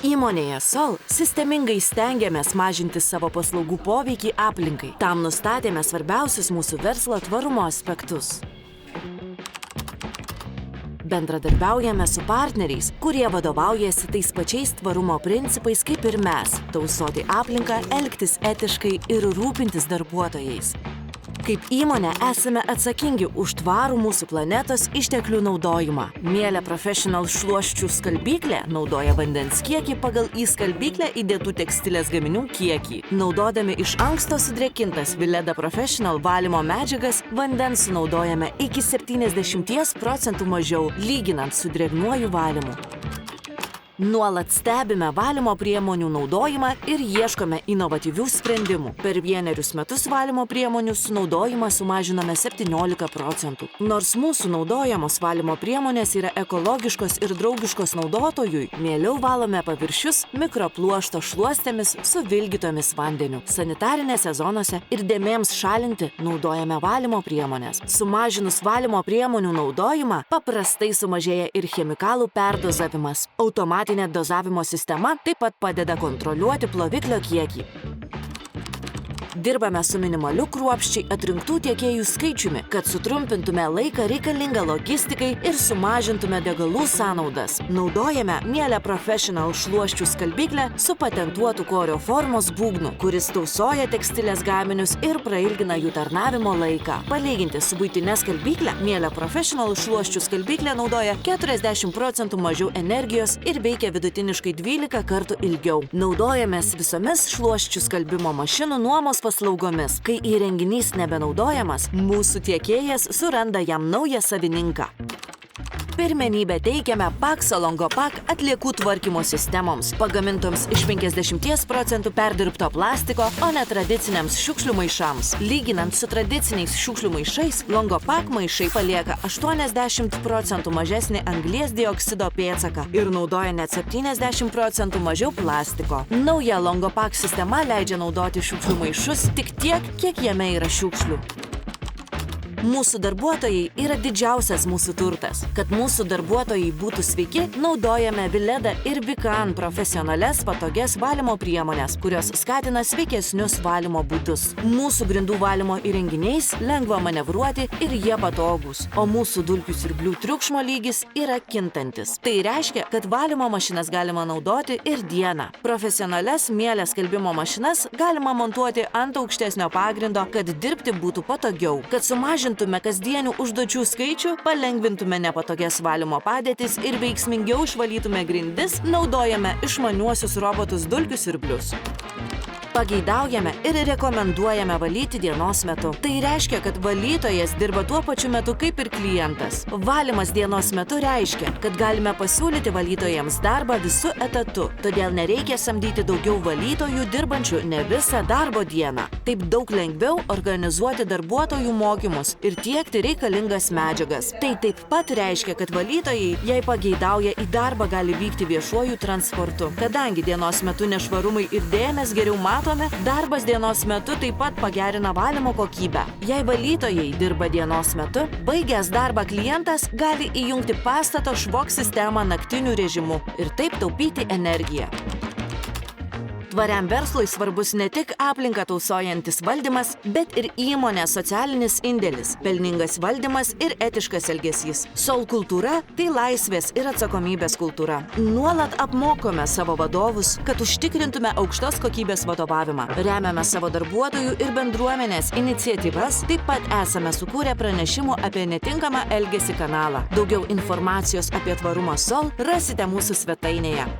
Įmonėje Sol sistemingai stengiamės mažinti savo paslaugų poveikį aplinkai. Tam nustatėme svarbiausius mūsų verslo tvarumo aspektus. Bendradarbiaujame su partneriais, kurie vadovaujasi tais pačiais tvarumo principais kaip ir mes – tausoti aplinką, elgtis etiškai ir rūpintis darbuotojais. Kaip įmonė esame atsakingi už tvarų mūsų planetos išteklių naudojimą. Miele Professional šluosčių skalbyklė naudoja vandens kiekį pagal į skalbyklę įdėtų tekstilės gaminių kiekį. Naudodami iš anksto sudrėkintas Vileda Professional valymo medžiagas, vandens sunaudojame iki 70% mažiau, lyginant su drėgnuoju valymu. Nuolat stebime valymo priemonių naudojimą ir ieškome inovatyvių sprendimų. Per 1 metus valymo priemonių sunaudojimą sumažiname 17%. Nors mūsų naudojamos valymo priemonės yra ekologiškos ir draugiškos naudotojui, mieliau valome paviršius mikropluošto šluostėmis su vilgytomis vandeniu. Sanitarinėse zonose ir dėmėms šalinti naudojame valymo priemonės. Sumažinus valymo priemonių naudojimą, paprastai sumažėja ir chemikalų perdozavimas. Automatinė dozavimo sistema taip pat padeda kontroliuoti ploviklio kiekį. Dirbame su minimaliu kruopščiai atrinktų tiekėjų skaičiumi, kad sutrumpintume laiką reikalingą logistikai ir sumažintume degalų sąnaudas. Naudojame Miele Professional šluosčių skalbyklę su patentuotu korio formos būgnu, kuris tausoja tekstilės gaminius ir prailgina jų tarnavimo laiką. Palyginti su buitine skalbykle, Miele Professional šluosčių skalbyklė naudoja 40% mažiau energijos ir veikia vidutiniškai 12 kartų ilgiau. Naudojamės visomis šluosčių skalbimo mašinų nuomos paslaugomis. Kai įrenginys nebenaudojamas, mūsų tiekėjas suranda jam naują savininką. Pirmenybę teikiame Pakso Longopak atliekų tvarkymo sistemoms, pagamintoms iš 50% perdirbto plastiko, o ne tradiciniams šiukšlių maišams. Lyginant su tradiciniais šiukšlių maišais, Longopak maišai palieka 80% mažesnį anglies dioksido pėdsaką ir naudoja net 70% mažiau plastiko. Nauja Longopak sistema leidžia naudoti šiukšlių maišus tik tiek, kiek jame yra šiukšlių. Mūsų darbuotojai yra didžiausias mūsų turtas. Kad mūsų darbuotojai būtų sveiki, naudojame Vileda ir Vikan profesionales patogias valymo priemonės, kurios skatina sveikesnius valymo būdus. Mūsų grindų valymo įrenginiais lengva manevruoti ir jie patogūs, o mūsų dulkių siurblių triukšmo lygis yra kintantis. Tai reiškia, kad valymo mašinas galima naudoti ir dieną. Profesionales mielės skalbimo mašinas galima montuoti ant aukštesnio pagrindo, kad dirbti būtų patogiau, kad sumažintume kasdienių užduočių skaičių, palengvintume nepatogias valymo padėtis ir veiksmingiau išvalytume grindis, naudojame išmaniuosius robotus dulkių siurblius. Pageidaujame ir rekomenduojame valyti dienos metu. Tai reiškia, kad valytojas dirba tuo pačiu metu kaip ir klientas. Valymas dienos metu reiškia, kad galime pasiūlyti valytojams darbą visu etatu, todėl nereikia samdyti daugiau valytojų dirbančių ne visą darbo dieną. Taip daug lengviau organizuoti darbuotojų mokymus ir tiekti reikalingas medžiagas. Tai taip pat reiškia, kad valytojai, jei pageidauja, į darbą gali vykti viešuoju transportu. Kadangi dienos metu nešvarumai ir dėmės geriau matome, darbas dienos metu taip pat pagerina valymo kokybę. Jei valytojai dirba dienos metu, baigęs darbą klientas gali įjungti pastato švok sistemą naktiniu režimu ir taip taupyti energiją. Tvariam verslui svarbus ne tik aplinką tausojantis valdymas, bet ir įmonės socialinis indėlis, pelningas valdymas ir etiškas elgesys. Sol kultūra – tai laisvės ir atsakomybės kultūra. Nuolat apmokome savo vadovus, kad užtikrintume aukštos kokybės vadovavimą. Remiame savo darbuotojų ir bendruomenės iniciatyvas, taip pat esame sukūrę pranešimų apie netinkamą elgesį kanalą. Daugiau informacijos apie tvarumą Sol rasite mūsų svetainėje.